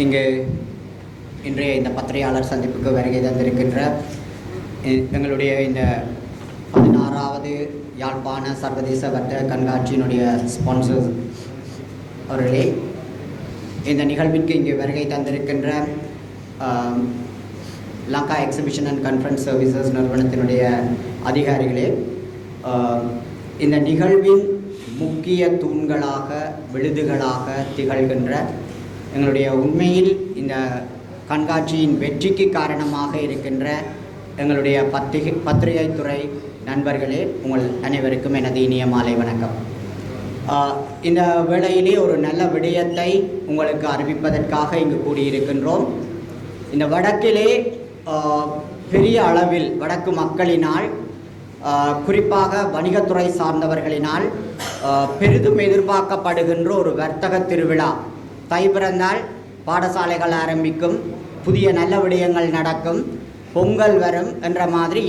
இங்கு இன்றைய இந்த பத்திரிகையாளர் சந்திப்புக்கு வருகை தந்திருக்கின்ற எங்களுடைய இந்த 16வது யாழ்ப்பாண சர்வதேச வர்த்தக கண்காட்சியினுடைய ஸ்பான்சர்ஸ் அவர்களே, இந்த நிகழ்விற்கு இங்கு வருகை தந்திருக்கின்ற Lanka exhibition and conference services நிறுவனத்தினுடைய அதிகாரிகளே, இந்த நிகழ்வின் முக்கிய தூண்களாக விழுதுகளாக திகழ்கின்ற எங்களுடைய உண்மையில் இந்த கண்காட்சியின் வெற்றிக்கு காரணமாக இருக்கின்ற எங்களுடைய பத்திரிகைத்துறை நண்பர்களே, உங்கள் அனைவருக்கும் எனது இனிய மாலை வணக்கம். இந்த வேளையிலே ஒரு நல்ல விடயத்தை உங்களுக்கு அறிவிப்பதற்காக இங்கு கூடியிருக்கின்றோம். இந்த வடக்கிலே பெரிய அளவில் வடக்கு மக்களினால், குறிப்பாக வணிகத்துறை சார்ந்தவர்களினால் பெரிதும் எதிர்பார்க்கப்படுகின்ற ஒரு வர்த்தக திருவிழா. தை பிறந்தால் பாடசாலைகள் ஆரம்பிக்கும், புதிய நல்ல விடயங்கள் நடக்கும், பொங்கல் வரும் என்ற மாதிரி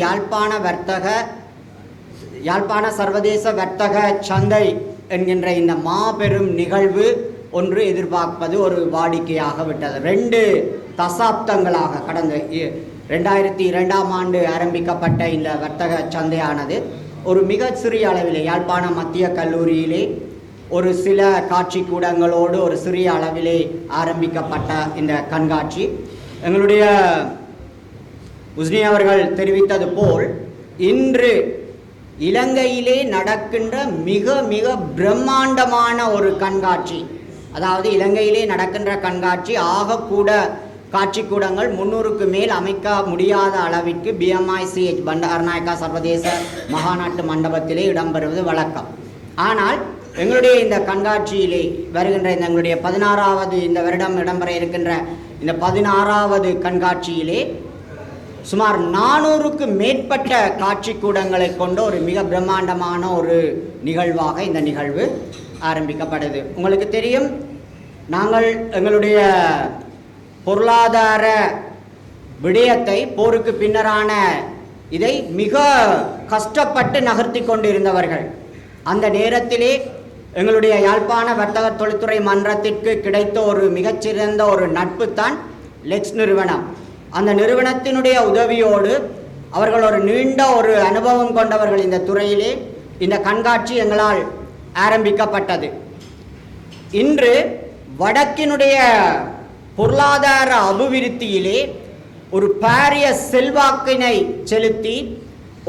யாழ்ப்பாண சர்வதேச வர்த்தக சந்தை என்கின்ற இந்த மாபெரும் நிகழ்வு ஒன்று எதிர்பார்ப்பது ஒரு வாடிக்கையாக விட்டது. 2 தசாப்தங்களாக கடந்த 2002ஆம் ஆண்டு ஆரம்பிக்கப்பட்ட இந்த வர்த்தக சந்தையானது ஒரு மிக சிறிய அளவிலே யாழ்ப்பாண மத்திய கல்லூரியிலே ஒரு சில காட்சி கூடங்களோடு ஒரு சிறிய அளவிலே ஆரம்பிக்கப்பட்ட இந்த கண்காட்சி, எங்களுடைய உஸ்னி அவர்கள் தெரிவித்தது போல் இன்று இலங்கையிலே நடக்கின்ற மிக மிக பிரம்மாண்டமான ஒரு கண்காட்சி. அதாவது இலங்கையிலே நடக்கின்ற கண்காட்சி ஆகக்கூட காட்சிக்கூடங்கள் 300க்கு மேல் அமைக்க முடியாத அளவிற்கு BMICH பண்டாரநாயக்கா சர்வதேச மகாநாட்டு மண்டபத்திலே இடம்பெறுவது வழக்கம். ஆனால் எங்களுடைய இந்த கண்காட்சியிலே வருகின்ற இந்த எங்களுடைய 16வது இந்த வருடம் இடம்பெற இருக்கின்ற இந்த 16வது கண்காட்சியிலே சுமார் 400க்கு மேற்பட்ட காட்சிக்கூடங்களை கொண்ட ஒரு மிக பிரம்மாண்டமான ஒரு நிகழ்வாக இந்த நிகழ்வு ஆரம்பிக்கப்படுது. உங்களுக்கு தெரியும், நாங்கள் எங்களுடைய பொருளாதார விடயத்தை போருக்கு பின்னரான இதை மிக கஷ்டப்பட்டு நகர்த்தி கொண்டிருந்தவர்கள். அந்த நேரத்திலே எங்களுடைய யாழ்ப்பாண வர்த்தக தொழில்துறை மன்றத்திற்கு கிடைத்த ஒரு மிகச்சிறந்த ஒரு நட்பு தான் லெக்ஸ் நிறுவனம். அந்த நிறுவனத்தினுடைய உதவியோடு அவர்கள் ஒரு நீண்ட ஒரு அனுபவம் கொண்டவர்கள் இந்த துறையிலே இந்த கண்காட்சி எங்களால் ஆரம்பிக்கப்பட்டது. இன்று வடக்கினுடைய பொருளாதார அபிவிருத்தியிலே ஒரு பாரிய செல்வாக்கினை செலுத்தி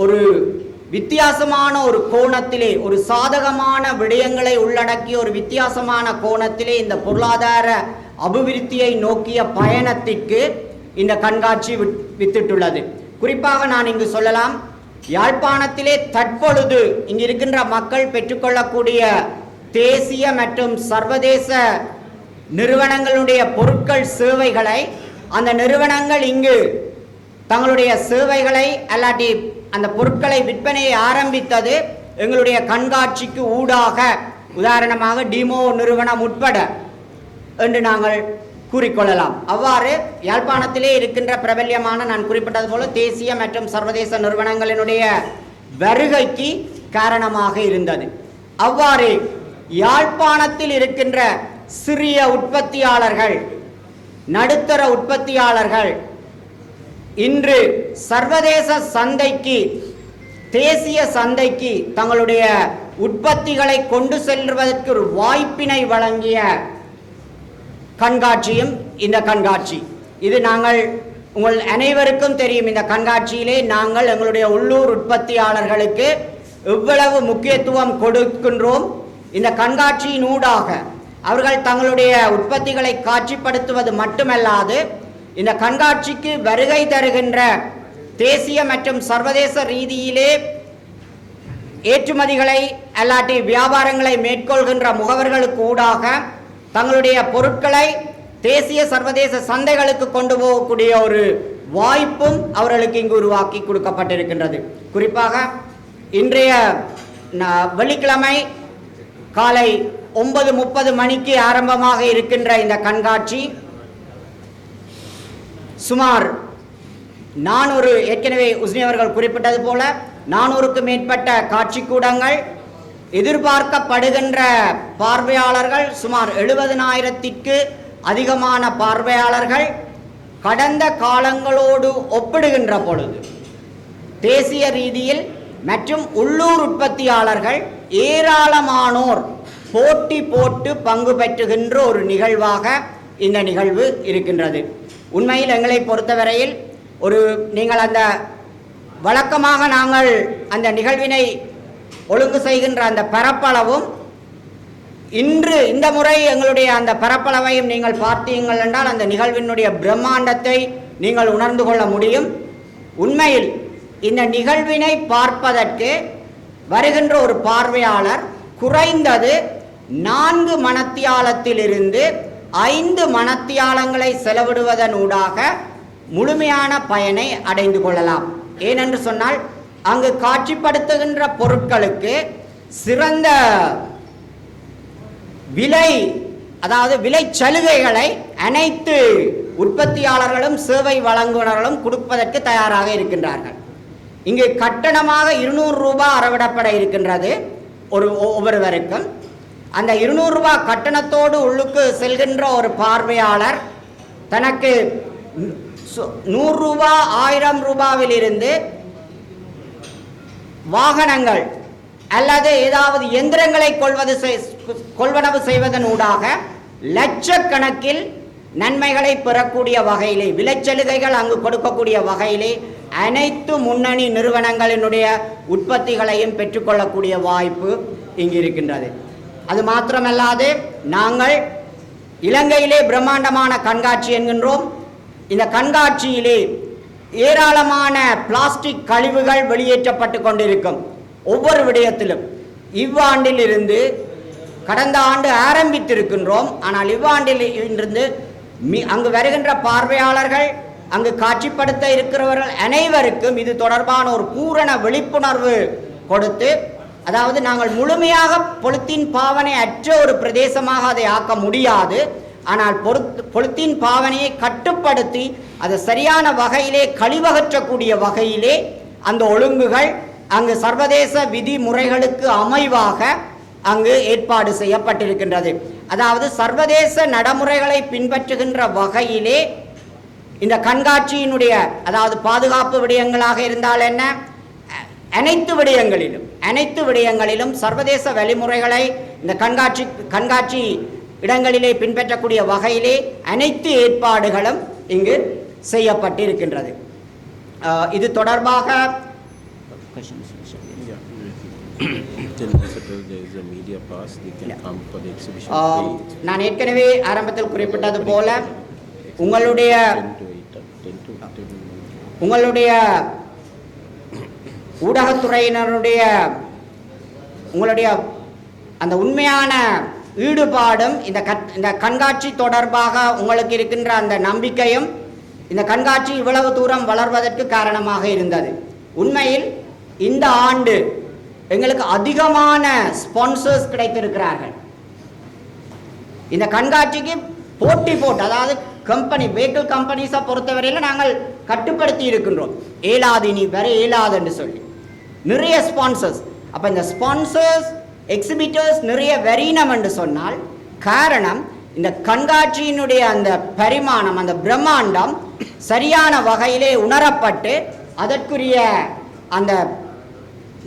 ஒரு வித்தியாசமான ஒரு கோணத்திலே, ஒரு சாதகமான விடயங்களை உள்ளடக்கிய ஒரு வித்தியாசமான கோணத்திலே இந்த பொருளாதார அபிவிருத்தியை நோக்கிய பயணத்திற்கு இந்த கண்காட்சி வித்திட்டுள்ளது. குறிப்பாக நான் இங்கு சொல்லலாம், யாழ்ப்பாணத்திலே தற்பொழுது இங்கு இருக்கின்ற மக்கள் பெற்றுக்கொள்ளக்கூடிய தேசிய மற்றும் சர்வதேச நிறுவனங்களுடைய பொருட்கள் சேவைகளை அந்த நிறுவனங்கள் இங்கு தங்களுடைய சேவைகளை அல்லாட்டி அந்த பொருட்களை விற்பனையை ஆரம்பித்தது எங்களுடைய கண்காட்சிக்கு ஊடாக. உதாரணமாக டிமோ நிறுவனம் உட்பட என்று நாங்கள் கூறிக்கொள்ளலாம். அவ்வாறு யாழ்ப்பாணத்திலே இருக்கின்ற பிரபல்யமான, நான் குறிப்பிட்டது போல, தேசிய மற்றும் சர்வதேச நிறுவனங்களினுடைய வருகைக்கு காரணமாக இருந்தது. அவ்வாறு யாழ்ப்பாணத்தில் இருக்கின்ற சிறிய உற்பத்தியாளர்கள், நடுத்தர உற்பத்தியாளர்கள் இன்று சர்வதேச சந்தைக்கு, தேசிய சந்தைக்கு தங்களுடைய உற்பத்திகளை கொண்டு செல்வதற்கு ஒரு வாய்ப்பினை வழங்கிய கண்காட்சியும் இந்த கண்காட்சி. இது நாங்கள் உங்கள் அனைவருக்கும் தெரியும். இந்த கண்காட்சியிலே நாங்கள் எங்களுடைய உள்ளூர் உற்பத்தியாளர்களுக்கு எவ்வளவு முக்கியத்துவம் கொடுக்கின்றோம். இந்த கண்காட்சியின் ஊடாக அவர்கள் தங்களுடைய உற்பத்திகளை காட்சிப்படுத்துவது மட்டுமல்லாது, இந்த கண்காட்சிக்கு வருகை தருகின்ற தேசிய மற்றும் சர்வதேச ரீதியிலே ஏற்றுமதிகளை அல்லாட்டி வியாபாரங்களை மேற்கொள்கின்ற முகவர்களுக்கு ஊடாக தங்களுடைய பொருட்களை தேசிய சர்வதேச சந்தைகளுக்கு கொண்டு போகக்கூடிய ஒரு வாய்ப்பும் அவர்களுக்கு இங்கு உருவாக்கி கொடுக்கப்பட்டிருக்கின்றது. குறிப்பாக இன்றைய வெள்ளிக்கிழமை காலை 9:30 மணிக்கு ஆரம்பமாக இருக்கின்ற இந்த கண்காட்சி சுமார் 400, ஏற்கனவே உஸ்னி அவர்கள் குறிப்பிட்டது போல 400க்கு மேற்பட்ட காட்சிக்கூடங்கள், எதிர்பார்க்கப்படுகின்ற பார்வையாளர்கள் சுமார் 70,000க்கு அதிகமான பார்வையாளர்கள் கடந்த காலங்களோடு ஒப்பிடுகின்ற பொழுது தேசிய ரீதியில் மற்றும் உள்ளூர் உற்பத்தியாளர்கள் ஏராளமானோர் போட்டி போட்டு பங்கு பெற்றுகின்ற ஒரு நிகழ்வாக இந்த நிகழ்வு இருக்கின்றது. உண்மையில் எங்களை பொறுத்தவரையில் நீங்கள் அந்த வழக்கமாக நாங்கள் அந்த நிகழ்வினை ஒழுங்கு செய்கின்ற அந்த பரப்பளவும் இந்த முறை எங்களுடைய அந்த பரப்பளவையும் நீங்கள் பார்த்தீங்கள் என்றால் அந்த நிகழ்வினுடைய பிரம்மாண்டத்தை நீங்கள் உணர்ந்து கொள்ள முடியும். உண்மையில் இந்த நிகழ்வினை பார்ப்பதற்கு வருகின்ற ஒரு பார்வையாளர் குறைந்தது 4 மணத்தியாலத்திலிருந்து 5 மணத்தியாலங்களை செலவிடுவதனூடாக முழுமையான பயனை அடைந்து கொள்ளலாம். ஏனென்று சொன்னால் அங்கு காட்சிப்படுத்துகின்ற பொருட்களுக்கு சிறந்த விலை, அதாவது விலை சலுகைகளை அனைத்து உற்பத்தியாளர்களும் சேவை வழங்குனர்களும் கொடுப்பதற்கு தயாராக இருக்கின்றார்கள். இங்கு கட்டணமாக 200 ரூபாய் அறவிடப்பட இருக்கின்றது ஒவ்வொருவருக்கும். அந்த 200 ரூபாய் கட்டணத்தோடு உள்ளுக்கு செல்கின்ற ஒரு பார்வையாளர் தனக்கு 100 ரூபாய் 1000 ரூபாவிலிருந்து வாகனங்கள் அல்லது ஏதாவது எந்திரங்களை கொள்வனவு செய்வதனூடாக லட்சக்கணக்கில் நன்மைகளை பெறக்கூடிய வகையிலே, விலைச்சலுகைகள் அங்கு கொடுக்கக்கூடிய வகையிலே அனைத்து முன்னணி நிறுவனங்களினுடைய உற்பத்திகளையும் பெற்றுக்கொள்ளக்கூடிய வாய்ப்பு இங்கு இருக்கின்றது. அது மாத்திரமல்லாது நாங்கள் இலங்கையிலே பிரம்மாண்டமான கண்காட்சி என்கின்றோம். இந்த கண்காட்சியிலே ஏராளமான பிளாஸ்டிக் கழிவுகள் வெளியேற்றப்பட்டு கொண்டிருக்கும். ஒவ்வொரு விடயத்திலும் இவ்வாண்டில் இருந்து கடந்த ஆண்டு ஆரம்பித்திருக்கின்றோம். ஆனால் இவ்வாண்டில் இருந்து அங்கு வருகின்ற பார்வையாளர்கள், அங்கு காட்சிப்படுத்த இருக்கிறவர்கள் அனைவருக்கும் இது தொடர்பான ஒரு பூரண விழிப்புணர்வு கொடுத்து, அதாவது நாங்கள் முழுமையாக பொலித்தீன் பாவனை அற்ற ஒரு பிரதேசமாக அதை ஆக்க முடியாது. ஆனால் பொலித்தீன் பாவனையை கட்டுப்படுத்தி அதை சரியான வகையிலே கழிவகற்றக்கூடிய வகையிலே அந்த ஒழுங்குகள் அங்கு சர்வதேச விதிமுறைகளுக்கு அமைவாக அங்கு ஏற்பாடு செய்யப்பட்டிருக்கின்றது. அதாவது சர்வதேச நடைமுறைகளை பின்பற்றுகின்ற வகையிலே இந்த கண்காட்சியினுடைய, அதாவது பாதுகாப்பு விடயங்களாக இருந்தால் என்ன, அனைத்து விடயங்களிலும் சர்வதேச வழிமுறைகளை இந்த கண்காட்சி இடங்களிலே பின்பற்றக்கூடிய வகையிலே அனைத்து ஏற்பாடுகளும் இங்கு செய்யப்பட்டிருக்கின்றது. இது தொடர்பாக நான் ஏற்கனவே ஆரம்பத்தில் குறிப்பிட்டது போல உங்களுடைய ஊடகத்துறையினருடைய உங்களுடைய அந்த உண்மையான ஈடுபாடும் இந்த கண்காட்சி தொடர்பாக உங்களுக்கு இருக்கின்ற அந்த நம்பிக்கையும் இந்த கண்காட்சி இவ்வளவு தூரம் வளர்வதற்கு காரணமாக இருந்தது. உண்மையில் இந்த ஆண்டு எங்களுக்கு அதிகமான ஸ்பான்சர்ஸ் கிடைத்திருக்கிறார்கள். இந்த கண்காட்சிக்கு போட்டி போட்டு, அதாவது வெஹிக்கிள் கம்பெனிஸை பொறுத்தவரையில் நாங்கள் கட்டுப்படுத்தி இருக்கின்றோம். ஏலாது, இனி வர ஏலாது என்று சொல்லி நிறைய ஸ்பான்சர்ஸ். அப்போ இந்த ஸ்பான்சர்ஸ், எக்ஸிபிட்டர்ஸ் நிறைய வெறினம் என்று சொன்னால் காரணம் இந்த கண்காட்சியினுடைய அந்த பரிமாணம், அந்த பிரம்மாண்டம் சரியான வகையிலே உணரப்பட்டு அதற்குரிய அந்த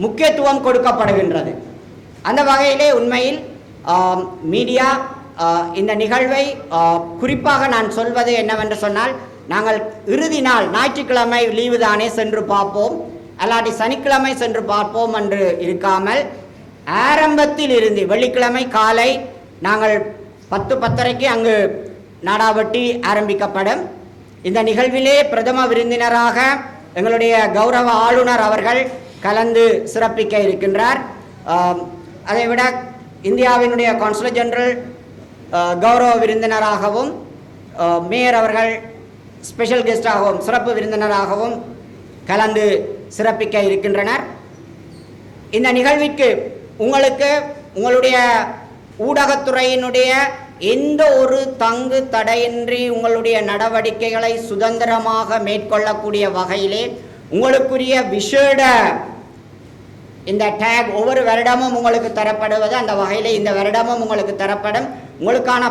முக்கியத்துவம் கொடுக்கப்படுகின்றது. அந்த வகையிலே உண்மையில் மீடியா இந்த நிகழ்வை குறிப்பாக நான் சொல்வது என்னவென்று சொன்னால், நாங்கள் இறுதி நாள் ஞாயிற்றுக்கிழமை லீவு தானே சென்று பார்ப்போம், அல்லாட்டி சனிக்கிழமை சென்று பார்ப்போம் என்று இருக்காமல் ஆரம்பத்தில் இருந்து வெள்ளிக்கிழமை காலை நாங்கள் 10:30க்கு அங்கு நாடாவட்டி ஆரம்பிக்கப்படும். இந்த நிகழ்விலே பிரதம விருந்தினராக எங்களுடைய கௌரவ ஆளுநர் அவர்கள் கலந்து சிறப்பிக்க இருக்கின்றார். அதைவிட இந்தியாவினுடைய கான்சுலேட் ஜெனரல் கௌரவ விருந்தினராகவும், மேயர் அவர்கள் ஸ்பெஷல் கெஸ்டாகவும் சிறப்பு விருந்தினராகவும் கலந்து சிறப்பிக்க இருக்கின்றனர். இந்த நிகழ்விற்கு உங்களுக்கு உங்களுடைய ஊடகத்துறையினுடைய எந்த ஒரு தங்கு தடையின்றி உங்களுடைய நடவடிக்கைகளை சுதந்திரமாக மேற்கொள்ளக்கூடிய வகையிலே உங்களுக்குரிய விசேட இந்த டேக் ஒவ்வொரு வருடமும் உங்களுக்கு தரப்படுவது, அந்த வகையில் இந்த வருடமும் உங்களுக்கு தரப்படும். உங்களுக்கான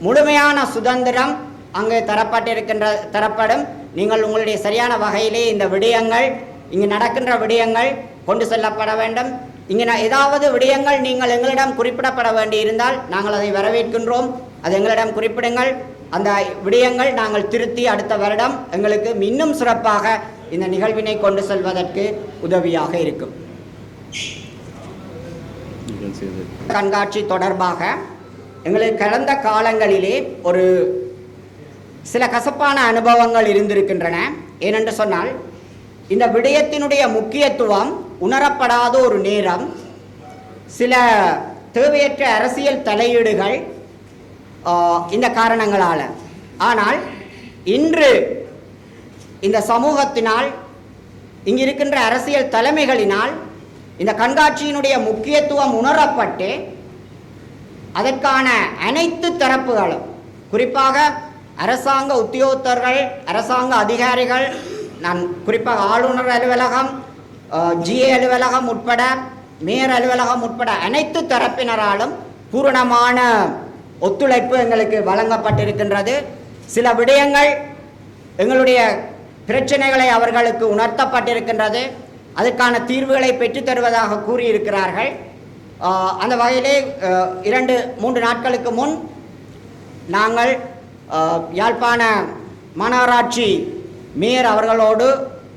முழுமையான சுதந்திரம் அங்கே தரப்படும். நீங்கள் உங்களுடைய சரியான வகையிலே இந்த விடயங்கள், இங்கு நடக்கின்ற விடயங்கள் கொண்டு செல்லப்பட வேண்டும். இங்கே ஏதாவது விடயங்கள் நீங்கள் எங்களிடம் குறிப்பிடப்பட வேண்டி இருந்தால் நாங்கள் அதை வரவேற்கின்றோம். அது எங்களிடம் குறிப்பிடுங்கள். அந்த விடயங்கள் நாங்கள் திருத்தி அடுத்த வருடம் எங்களுக்கு இன்னும் சிறப்பாக இந்த நிகழ்வினை கொண்டு செல்வதற்கு உதவியாக இருக்கும். கண்காட்சி தொடர்பாக எங்களுக்கு கடந்த காலங்களிலே ஒரு சில கசப்பான அனுபவங்கள் இருந்திருக்கின்றன. ஏனென்று சொன்னால், இந்த விடயத்தினுடைய முக்கியத்துவம் உணரப்படாத ஒரு நேரம், சில தேவையற்ற அரசியல் தலையீடுகள் இந்த காரணங்களால். ஆனால் இன்று இந்த சமூகத்தினால், இங்கு இருக்கின்ற அரசியல் தலைமைகளினால் இந்த கண்காட்சியினுடைய முக்கியத்துவம் உணரப்பட்டு அதற்கான அனைத்து தரப்புகளும், குறிப்பாக அரசாங்க உத்தியோகத்தர்கள், அரசாங்க அதிகாரிகள், நான் குறிப்பாக ஆளுநர் அலுவலகம், ஜிஏ அலுவலகம் உட்பட, மேயர் அலுவலகம் உட்பட அனைத்து தரப்பினராலும் பூரணமான ஒத்துழைப்பு எங்களுக்கு வழங்கப்பட்டிருக்கின்றது. சில விடயங்கள், எங்களுடைய பிரச்சனைகளை அவர்களுக்கு உணர்த்தப்பட்டிருக்கின்றது. அதற்கான தீர்வுகளை பெற்றுத்தருவதாக கூறியிருக்கிறார்கள். அந்த வகையிலே 2-3 நாட்களுக்கு முன் நாங்கள் யாழ்ப்பாண மாநகராட்சி மேயர் அவர்களோடு,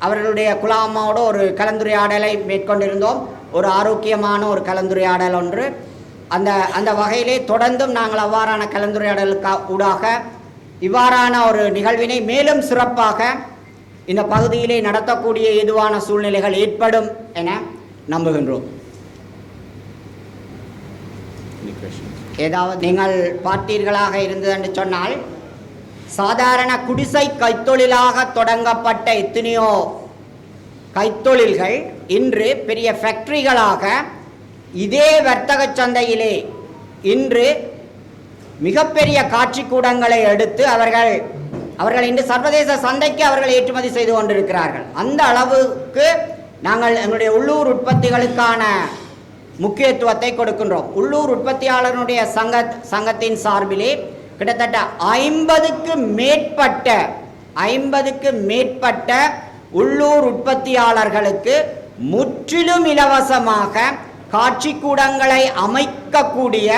அவர்களுடைய குலாமாவோடு ஒரு கலந்துரையாடலை மேற்கொண்டிருந்தோம். ஒரு ஆரோக்கியமான ஒரு கலந்துரையாடல் ஒன்று. அந்த வகையிலே தொடர்ந்தும் நாங்கள் அவ்வாறான கலந்துரையாடலுக்கு ஊடாக இவ்வாறான ஒரு நிகழ்வினை மேலும் சிறப்பாக இந்த பகுதியிலே நடத்தக்கூடிய ஏதுவான சூழ்நிலைகள் ஏற்படும் என நம்புகின்றோம். ஏதாவது நீங்கள் பார்த்தீர்களாக இருந்தது என்று சொன்னால், சாதாரண குடிசை கைத்தொழிலாக தொடங்கப்பட்ட எத்தனையோ கைத்தொழில்கள் இன்று பெரிய ஃபேக்டரிகளாக இதே வர்த்தக சந்தையிலே இன்று மிகப்பெரிய காட்சி கூடங்களை எடுத்து அவர்கள் இன்று சர்வதேச சந்தைக்கு அவர்கள் ஏற்றுமதி செய்து கொண்டிருக்கிறார்கள். அந்த அளவுக்கு நாங்கள் எங்களுடைய உள்ளூர் உற்பத்திகளுக்கான முக்கியத்துவத்தை கொடுக்கின்றோம். உள்ளூர் உற்பத்தியாளர்களுடைய சங்கத்தின் சார்பிலே கிட்டத்தட்ட 50க்கு மேற்பட்ட உள்ளூர் உற்பத்தியாளர்களுக்கு முற்றிலும் இலவசமாக காட்சி கூடங்களை அமைக்கக்கூடிய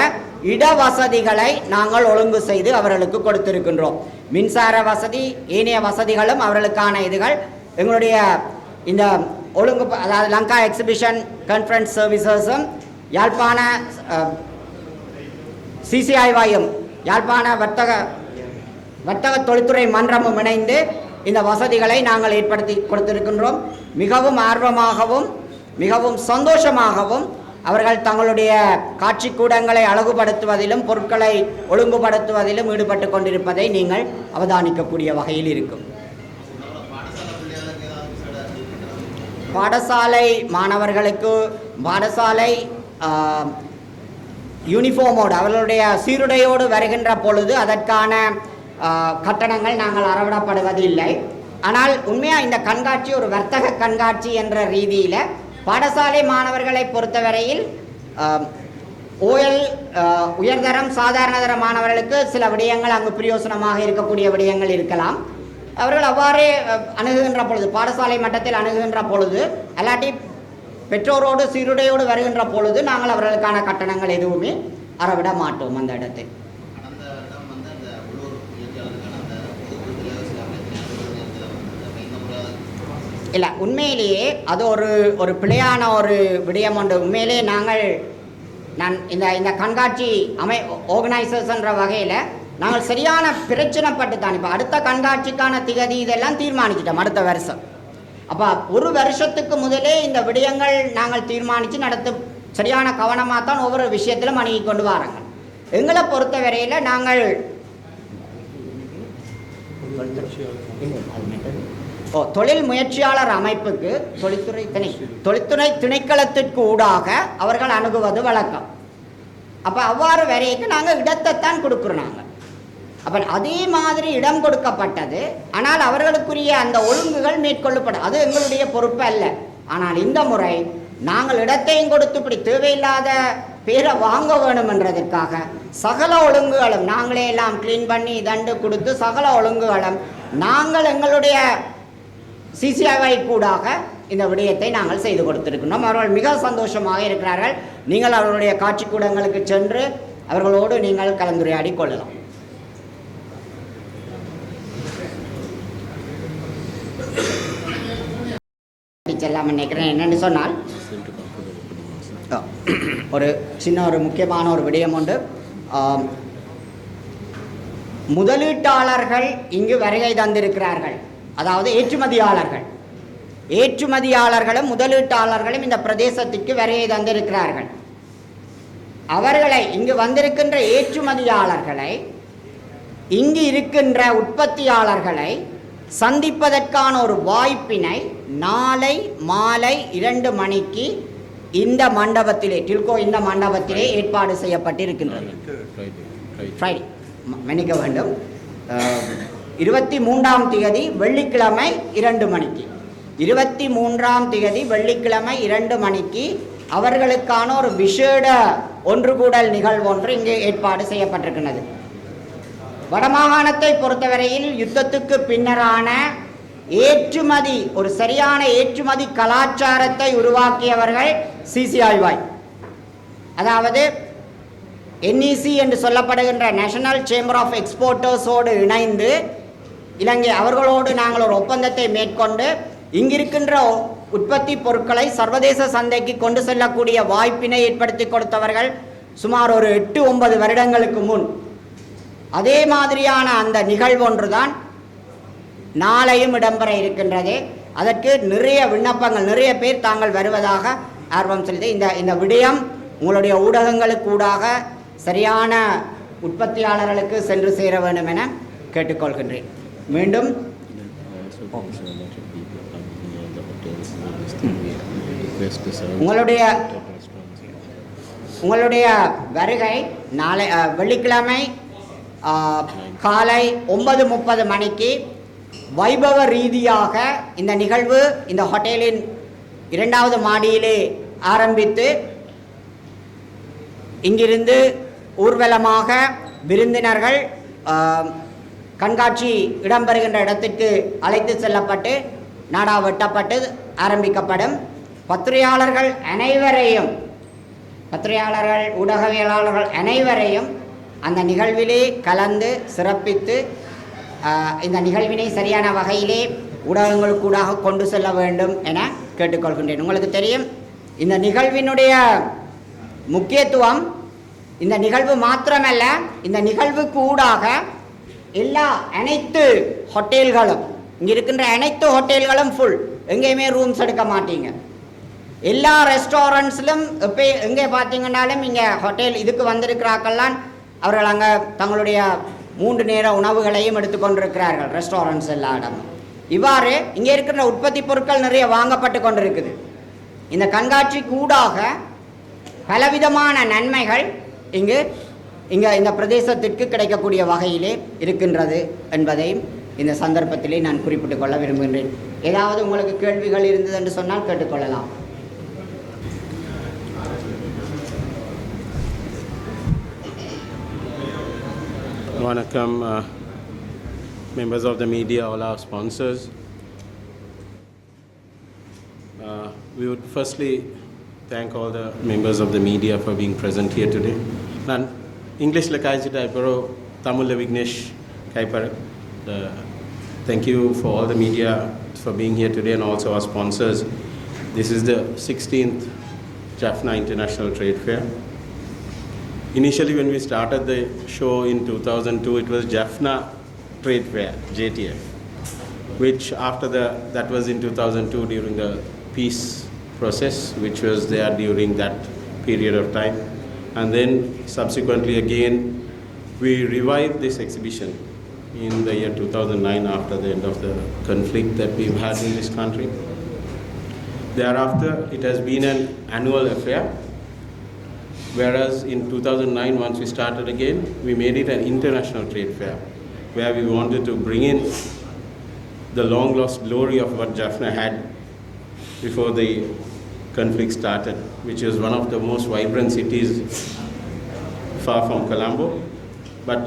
இடவசதிகளை நாங்கள் ஒழுங்கு செய்து அவர்களுக்கு கொடுத்திருக்கின்றோம். மின்சார வசதி, ஏனைய வசதிகளும் அவர்களுக்கான இதுகள் எங்களுடைய இந்த ஒழுங்கு, அதாவது லங்கா எக்ஸிபிஷன் கான்ஃபரன்ஸ் சர்வீசஸும் யாழ்ப்பாண சிசிஐவாயும் யாழ்ப்பாண வர்த்தக தொழில்துறை மன்றமும் இணைந்து இந்த வசதிகளை நாங்கள் ஏற்படுத்தி கொடுத்திருக்கின்றோம். மிகவும் ஆர்வமாகவும் மிகவும் சந்தோஷமாகவும் அவர்கள் தங்களுடைய காட்சி கூடங்களை அழகுபடுத்துவதிலும் பொருட்களை ஒழுங்குபடுத்துவதிலும் ஈடுபட்டு கொண்டிருப்பதை நீங்கள் அவதானிக்கக்கூடிய வகையில் இருக்கும். பாடசாலை மாணவர்களுக்கு பாடசாலை யூனிஃபார்மோடு, அவர்களுடைய சீருடையோடு வருகின்ற பொழுது அதற்கான கட்டணங்கள் நாங்கள் அறவிடப்படுவதில்லை. ஆனால் உண்மையாக இந்த கண்காட்சி ஒரு வர்த்தக கண்காட்சி என்ற ரீதியில் பாடசாலை மாணவர்களை பொறுத்தவரையில் ஓஎல் உயர்தரம் சாதாரணதர மாணவர்களுக்கு சில விடயங்கள் அங்கு பிரயோசனமாக இருக்கக்கூடிய விடயங்கள் இருக்கலாம். அவர்கள் அவ்வாறே அணுகுகின்ற பொழுது, பாடசாலை மட்டத்தில் அணுகுகின்ற பொழுது, அல்லாட்டி பெற்றோரோடு சீருடையோடு வருகின்ற பொழுது நாங்கள் அவர்களுக்கான கட்டணங்கள் எதுவுமே அறவிட மாட்டோம். அந்த இடத்தில் இல்லை, உண்மையிலேயே அது ஒரு பிழையான ஒரு விடயம் உண்டு. உண்மையிலேயே நான் இந்த கண்காட்சி ஆர்கனைசர்ஸ்ன்ற வகையில் நாங்கள் சரியான பிரச்சனைப்பட்டு தான் இப்போ அடுத்த கண்காட்சிக்கான திகதி இதெல்லாம் தீர்மானிச்சிட்டோம் அடுத்த வருஷம். அப்போ ஒரு வருஷத்துக்கு முதலே இந்த விடயங்கள் நாங்கள் தீர்மானித்து சரியான கவனமாக தான் ஒவ்வொரு விஷயத்திலும் அணுகி கொண்டு வராங்க. எங்களை பொறுத்த வரையில் நாங்கள் தொழில் முயற்சியாளர் அமைப்புக்கு தொழில்துறை திணைக்களத்திற்கு ஊடாக அவர்கள் அணுகுவது வழக்கம். அப்போ அவ்வாறு வரைக்கும் நாங்கள் இடத்தைத்தான் கொடுக்குறோம். நாங்கள் அப்போ அதே மாதிரி இடம் கொடுக்கப்பட்டது. ஆனால் அவர்களுக்குரிய அந்த ஒழுங்குகள் மேற்கொள்ளப்படும். அது எங்களுடைய பொறுப்பு அல்ல. ஆனால் இந்த முறை நாங்கள் இடத்தையும் கொடுத்து இப்படி தேவையில்லாத பேரை வாங்க வேணும் என்றதற்காக சகல ஒழுங்குகளும் நாங்களே எல்லாம் க்ளீன் பண்ணி தண்டு கொடுத்து சகல ஒழுங்குகளும் நாங்கள் எங்களுடைய சிசிஐ கூடாக இந்த விடயத்தை நாங்கள் செய்து கொடுத்திருக்கின்றோம். அவர்கள் மிக சந்தோஷமாக இருக்கிறார்கள். நீங்கள் அவர்களுடைய காட்சிக்கூடங்களுக்கு சென்று அவர்களோடு நீங்கள் கலந்துரையாடி கொள்ளலாம். செல்லாம நினைக்கிறேன். என்னென்னு சொன்னால் ஒரு சின்ன ஒரு முக்கியமான ஒரு விடயம் உண்டு. முதலீட்டாளர்கள் இங்கு வருகை தந்திருக்கிறார்கள். அதாவது ஏற்றுமதியாளர்களும் முதலீட்டாளர்களும் இந்த பிரதேசத்திற்கு வருகை தந்திருக்கிறார்கள். அவர்களை இங்கு வந்திருக்கின்ற ஏற்றுமதியாளர்களை இங்கு இருக்கின்ற உற்பத்தியாளர்களை சந்திப்பதற்கான ஒரு வாய்ப்பினை நாளை மாலை 2 மணிக்கு இந்த மண்டபத்திலே டில்கோ இந்த மண்டபத்திலே ஏற்பாடு செய்யப்பட்டிருக்கின்றது. ஃப்ரைடே மன்னிக்க வேண்டும், 23ஆம் தேதி வெள்ளிக்கிழமை 2 மணிக்கு 23ஆம் தேதி வெள்ளிக்கிழமை 2 மணிக்கு அவர்களுக்கான ஒரு விசேட ஒன்றுகூடல் நிகழ்வு ஒன்று இங்கே ஏற்பாடு செய்யப்பட்டிருக்கிறது. வடமாகாணத்தை பொறுத்தவரையில் யுத்தத்துக்கு பின்னரான ஏற்றுமதி ஒரு சரியான ஏற்றுமதி கலாச்சாரத்தை உருவாக்கியவர்கள் சிசிஐவாய். அதாவது NEC என்று சொல்லப்படுகின்ற நேஷனல் சேம்பர் ஆஃப் எக்ஸ்போர்ட்டர்ஸோடு இணைந்து இலங்கை அவர்களோடு நாங்கள் ஒரு ஒப்பந்தத்தை மேற்கொண்டு இங்கிருக்கின்ற உற்பத்தி பொருட்களை சர்வதேச சந்தைக்கு கொண்டு செல்லக்கூடிய வாய்ப்பினை ஏற்படுத்தி கொடுத்தவர்கள் சுமார் ஒரு 8-9 வருடங்களுக்கு முன். அதே மாதிரியான அந்த நிகழ்வு ஒன்றுதான் நாளையும் இடம்பெற இருக்கின்றது. அதற்கு நிறைய விண்ணப்பங்கள், நிறைய பேர் தாங்கள் வருவதாக ஆர்வம் செலுத்தி இந்த விடயம் உங்களுடைய ஊடகங்களுக்கு ஊடாக சரியான உற்பத்தியாளர்களுக்கு சென்று சேர வேண்டும் என கேட்டுக்கொள்கின்றேன். மீண்டும் உங்களுடைய வருகை நாளை வெள்ளிக்கிழமை காலை 9:30 மணிக்கு வைபவ ரீதியாக இந்த நிகழ்வு இந்த ஹோட்டலின் 2வது மாடியிலே ஆரம்பித்து இங்கிருந்து ஊர்வலமாக விருந்தினர்கள் கண்காட்சி இடம்பெறுகின்ற இடத்திற்கு அழைத்து செல்லப்பட்டு நாடா வெட்டப்பட்டு ஆரம்பிக்கப்படும். பத்திரிகையாளர்கள் ஊடகவியலாளர்கள் அனைவரையும் அந்த நிகழ்விலே கலந்து சிறப்பித்து இந்த நிகழ்வினை சரியான வகையிலே ஊடகங்களுக்கூடாக கொண்டு செல்ல வேண்டும் என கேட்டுக்கொள்கின்றேன். உங்களுக்கு தெரியும், இந்த நிகழ்வினுடைய முக்கியத்துவம் இந்த நிகழ்வு மாத்திரமல்ல, இந்த நிகழ்வுக்கு ஊடாக அனைத்து ஹோட்டல்களும் இங்கே இருக்கின்ற அனைத்து ஹோட்டல்களும் ஃபுல், எங்கேயுமே ரூம்ஸ் எடுக்க மாட்டீங்க. எல்லா ரெஸ்டாரண்ட்ஸிலும் இப்போ எங்கே பார்த்தீங்கன்னாலும் இங்கே ஹோட்டல் இதுக்கு வந்திருக்கிறாக்கெல்லாம் அவர்கள் அங்கே தங்களுடைய 3 நேர உணவுகளையும் எடுத்துக்கொண்டிருக்கிறார்கள் ரெஸ்டாரண்ட்ஸ் எல்லா இடமும். இவ்வாறு இங்கே இருக்கிற உற்பத்தி பொருட்கள் நிறைய வாங்கப்பட்டு கொண்டிருக்குது. இந்த கண்காட்சிக்கு ஊடாக பலவிதமான நன்மைகள் இங்கே இந்த பிரதேசத்திற்கு கிடைக்கக்கூடிய வகையிலே இருக்கின்றது என்பதையும் இந்த சந்தர்ப்பத்திலே நான் குறிப்பிட்டுக் கொள்ள விரும்புகின்றேன். ஏதாவது உங்களுக்கு கேள்விகள் இருந்தது என்று சொன்னால் கேட்டுக்கொள்ளலாம். Vanakkam, members of the media, all our sponsors. We would firstly thank all the members of the media for being present here today. Nan English la kaijita iparo Tamil la Vignesh kaipar. Thank you for all the media for being here today and also our sponsors. This is the 16th Jaffna International Trade Fair. Initially, when we started the show in 2002, it was Jaffna Trade Fair, JTF, which after that was in 2002 during the peace process, which was there during that period of time. And then subsequently again, we revived this exhibition in the year 2009 after the end of the conflict that we've had in this country. Thereafter, it has been an annual affair. Whereas in 2009, once we started again, we made it an international trade fair, where we wanted to bring in the long lost glory of what Jaffna had before the conflict started, which is one of the most vibrant cities far from Colombo. But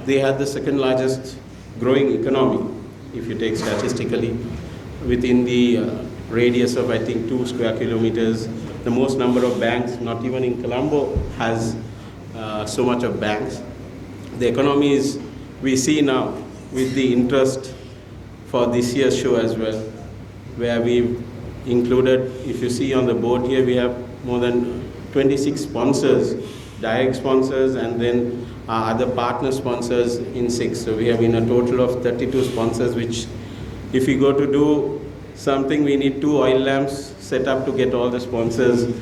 they had the second largest growing economy, if you take statistically, within the radius of, I think, 2 square kilometers. The most number of banks, not even in Colombo, has so much of banks. The economy is, we see now, with the interest for this year's show as well, where we've included, if you see on the board here, we have more than 26 sponsors, direct sponsors, and then other partner sponsors in 6. So we have in a total of 32 sponsors, which if we go to do something, we need 2 oil lamps set up to get all the sponsors.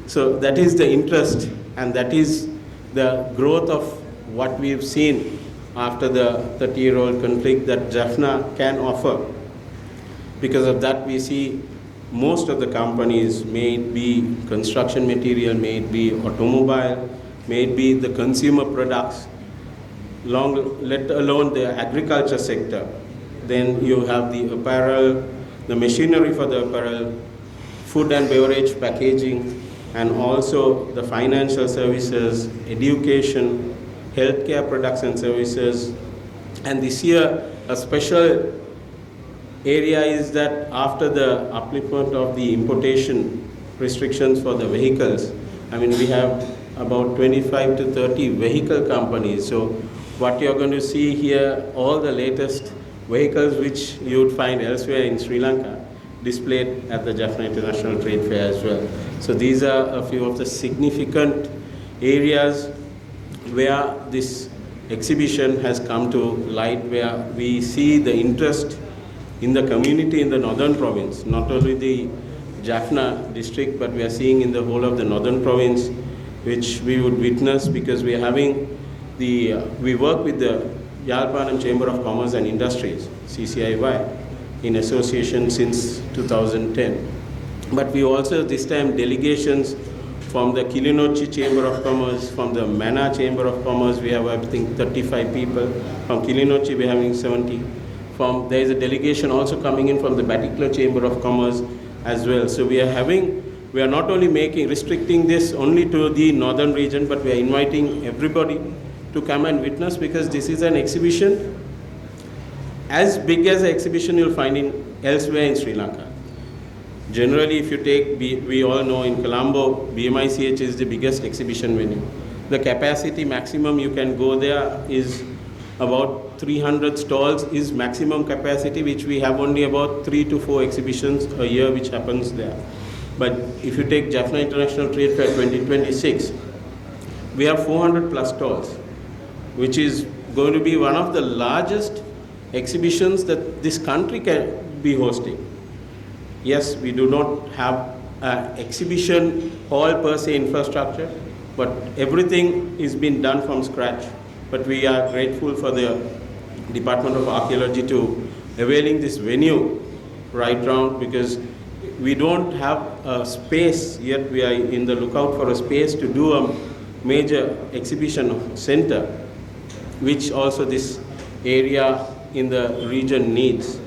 So that is the interest, and that is the growth of what we've seen after the 30-year-old conflict that Jaffna can offer. Because of that, we see most of the companies, may it be construction material, may it be automobile, may it be the consumer products, let alone the agriculture sector. Then you have the apparel, the machinery for the apparel, food and beverage packaging, and also the financial services, education, healthcare products and services. And this year, a special area is that after the upliftment of the importation restrictions for the vehicles, I mean, we have about 25 to 30 vehicle companies. So what you're going to see here, all the latest vehicles which you would find elsewhere in Sri Lanka, displayed at the Jaffna International Trade Fair as well. So these are a few of the significant areas where this exhibition has come to light, where we see the interest in the community in the northern province, not only the Jaffna district, but we are seeing in the whole of the northern province, which we would witness because we are having we work with the Yalparam Chamber of Commerce and Industries, CCIY, in association since 2010. But we also this time delegations from the Kilinochchi Chamber of Commerce, from the Mana Chamber of Commerce, we have I think 35 people. From Kilinochchi we're having 70. There is a delegation also coming in from the Batticaloa Chamber of Commerce as well. So we are not only restricting this only to the northern region, but we are inviting everybody to come and witness, because this is an exhibition as big as an exhibition you'll find elsewhere in Sri Lanka. Generally, if you take, we all know in Colombo, BMICH is the biggest exhibition venue. The capacity maximum you can go there is about 300 stalls is maximum capacity, which we have only about 3 to 4 exhibitions a year which happens there. But if you take Jaffna International Trade Fair 2026, we have 400 plus stalls, which is going to be one of the largest exhibitions that this country can be hosting. Yes, we do not have an exhibition hall per se infrastructure, but everything is being done from scratch. But we are grateful for the Department of Archaeology to availing this venue right round, because we don't have a space yet. We are in the lookout for a space to do a major exhibition center, which also this area in the region needs.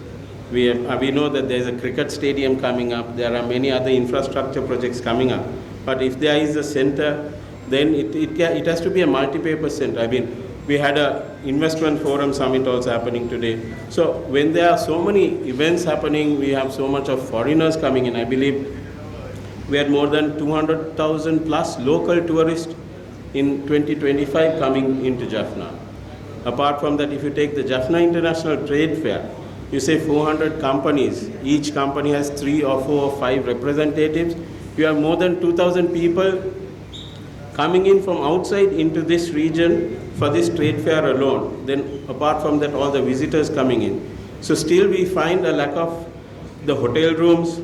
We know that there is a cricket stadium coming up. There are many other infrastructure projects coming up. But if there is a center, then it has to be a multi-purpose center. I mean, we had an investment forum summit also happening today. So when there are so many events happening, we have so much of foreigners coming in. I believe we had more than 200,000 plus local tourists in 2025 coming into Jaffna. Apart from that, if you take the Jaffna International Trade Fair, you say 400 companies, each company has 3 or 4 or 5 representatives. You have more than 2,000 people coming in from outside into this region for this trade fair alone. Then apart from that, all the visitors coming in. So still we find a lack of the hotel rooms.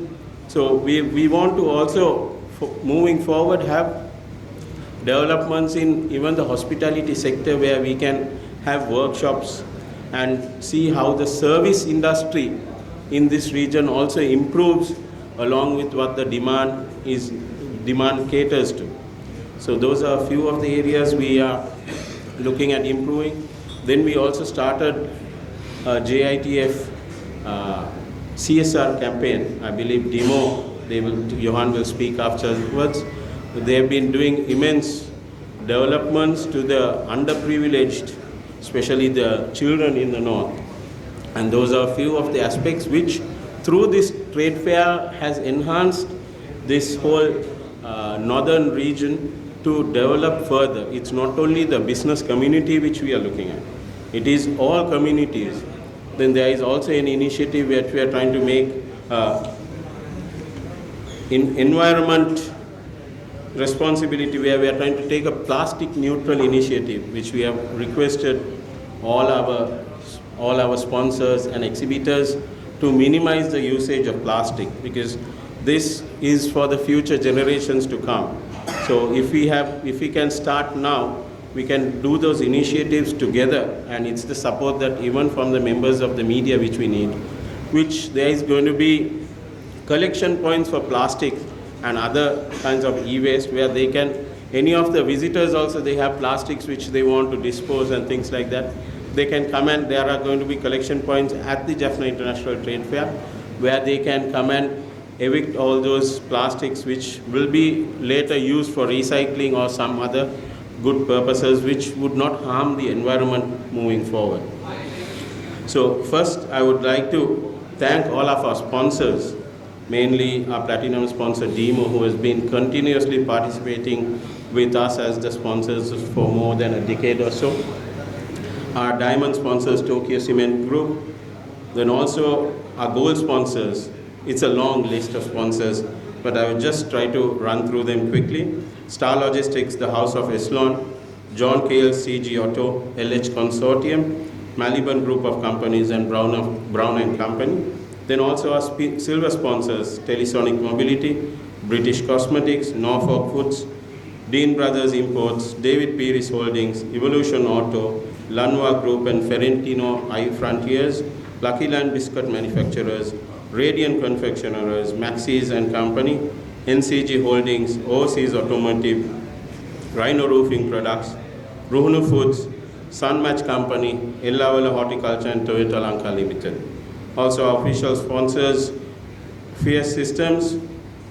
So we want to also, moving forward, have developments in even the hospitality sector, where we can have workshops and see how the service industry in this region also improves along with what the demand caters to. So those are a few of the areas we are looking at improving. Then we also started a JITF CSR campaign. I believe Johan will speak afterwards. They have been doing immense developments to the underprivileged, especially the children in the north. And those are a few of the aspects which through this trade fair has enhanced this whole northern region to develop further. It's not only the business community which we are looking at, it is all communities. Then there is also an initiative that we are trying to make environment responsibility, where we are trying to take a plastic neutral initiative, which we have requested all our sponsors and exhibitors to minimize the usage of plastic, because this is for the future generations to come. So if we can start now, we can do those initiatives together, and it's the support that even from the members of the media which we need, which there is going to be collection points for plastic and other kinds of e-waste, where they can, any of the visitors also, they have plastics which they want to dispose and things like that. They can come, and there are going to be collection points at the Jaffna International Trade Fair where they can come and evict all those plastics which will be later used for recycling or some other good purposes which would not harm the environment moving forward. So first I would like to thank all of our sponsors, mainly our platinum sponsor DEMO, who has been continuously participating with us as the sponsors for more than a decade or so. Our diamond sponsors, Tokyo Cement Group, then also our gold sponsors. It's a long list of sponsors, but I will just try to run through them quickly. Star Logistics, the House of Eslon, John Cale CG Auto, LH Consortium, Maliban Group of Companies, and Brown and Company. Then also our silver sponsors, Telisonic Mobility, British Cosmetics, Norfolk Foods, Dean Brothers Imports, David Pieris Holdings, Evolution Auto, Lanwa Group and Ferentino I Frontiers, Lucky Land Biscuit Manufacturers, Radiant Confectioners, Maxis and Company, NCG Holdings, Overseas Automotive, Rhino Roofing Products, Ruhnu Foods, Sunmatch Company, Ellavala Horticulture and Toyota Lanka Limited. Also our official sponsors, Fierce Systems,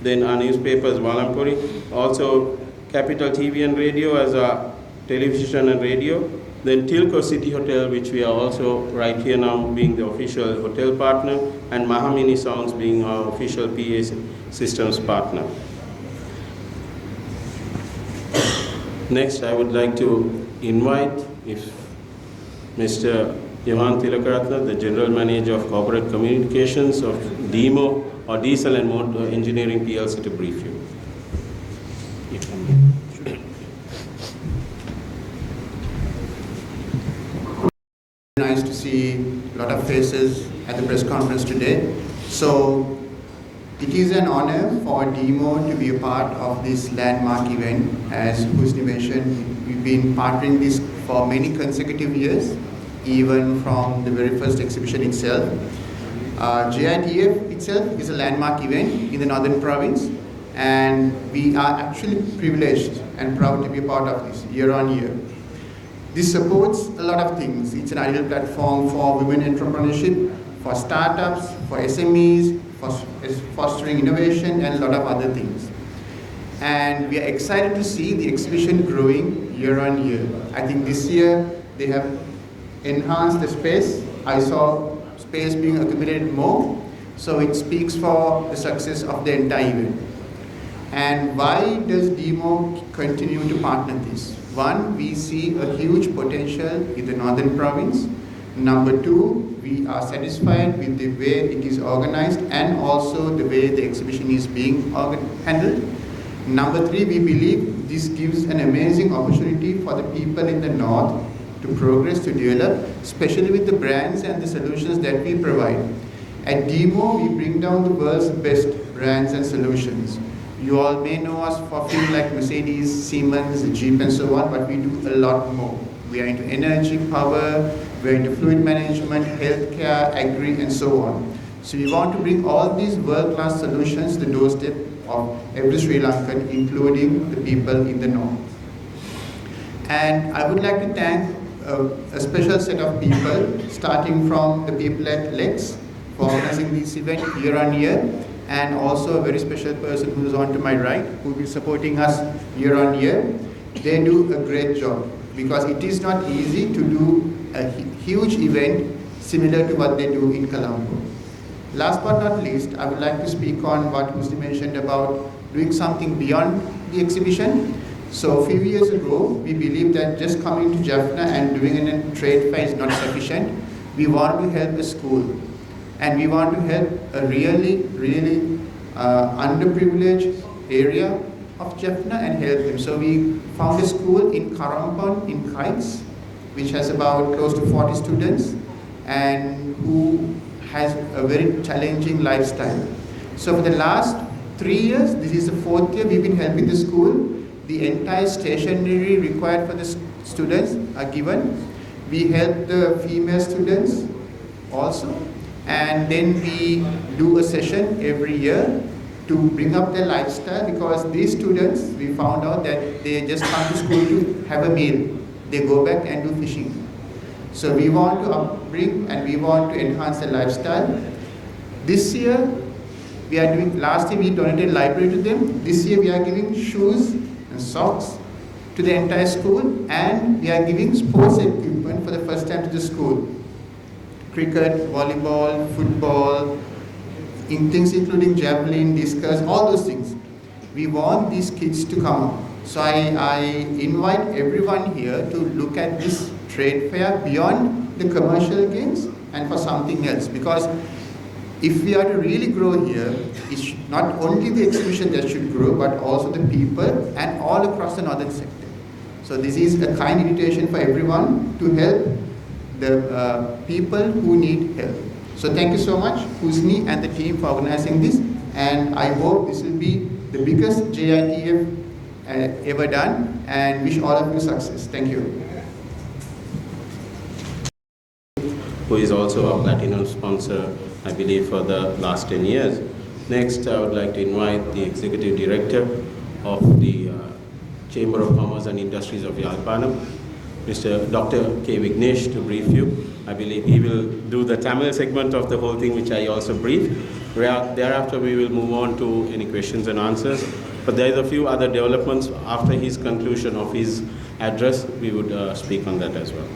then our newspapers, Valampuri, also Capital TV and Radio as our television and radio, then Tilco City Hotel, which we are also right here now being the official hotel partner, and Mahamini Sounds being our official PA systems partner. Next, I would like to invite if Mr. Johan Tilakaratna, the General Manager of Corporate Communications of DEMO or Diesel and Motor Engineering PLC, to brief you. Nice to see a lot of faces at the press conference today. So it is an honor for DEMO to be a part of this landmark event. As Husni mentioned, we've been partnering this for many consecutive years, even from the very first exhibition itself. JITF itself is a landmark event in the Northern Province, and we are actually privileged and proud to be a part of this year on year. This supports a lot of things. It's an ideal platform for women entrepreneurship, for startups, for SMEs, for fostering innovation, and a lot of other things. And we are excited to see the exhibition growing year on year. I think this year they have enhanced the space. I saw space being accumulated more, so it speaks for the success of the entire event. And why does DEMO continue to partner this? One, we see a huge potential in the Northern Province. Number two, we are satisfied with the way it is organized and also the way the exhibition is being handled. Number three, we believe this gives an amazing opportunity for the people in the North to progress, to develop, especially with the brands and the solutions that we provide. At DEMO, we bring down the world's best brands and solutions. You all may know us for things like Mercedes, Siemens, Jeep and so on, but we do a lot more. We are into energy, power, we are into fluid management, healthcare, agri and so on. So we want to bring all these world-class solutions to the doorstep of every Sri Lankan, including the people in the North. And I would like to thank a special set of people, starting from the people at Lex for organizing this event year on year, and also a very special person who is on to my right, who will be supporting us year on year. they do a great job because it is not easy to do a huge event similar to what they do in Colombo. Last but not least, I would like to speak on what Husni mentioned about doing something beyond the exhibition. So a few years ago, we believed that just coming to Jaffna and doing a trade fair is not sufficient. We want to help a school, and we want to help a really underprivileged area of Jaffna and help them. So we found a school in Karampon in Kites, which has about close to 40 students and who has a very challenging lifestyle. So for the last 3 years, this is the 4th year, we've been helping the school. The entire stationery required for the students are given. We help the female students also, and then we do a session every year to bring up their lifestyle, because these students, we found out that they just come to school to have a meal. They go back and do fishing. So we want to upbring and we want to enhance their lifestyle. This year, we are doing, last year we donated library to them. This year we are giving shoes and socks to the entire school, and we are giving sports equipment for the first time to the school. Cricket, volleyball, football, in things including javelin, discus, all those things. We want these kids to come up. So I invite everyone here to look at this trade fair beyond the commercial gains and for something else. Because if we are to really grow here, it's not only the exhibition that should grow, but also the people and all across the northern sector. So this is a kind invitation for everyone to help the people who need help. So thank you so much, Husni and the team, for organizing this, and I hope this will be the biggest JITF ever done, and wish all of you success. Thank you. Who is also a platinum sponsor, I believe, for the last 10 years. Next, I would like to invite the Executive Director of the Chamber of Commerce and Industries of Yalpanam, Mr. Dr. K. Vignesh, to brief you. I believe he will do the Tamil segment of the whole thing, which I also brief. Thereafter, we will move on to any questions and answers. But there is a few other developments after his conclusion of his address. We would speak on that as well.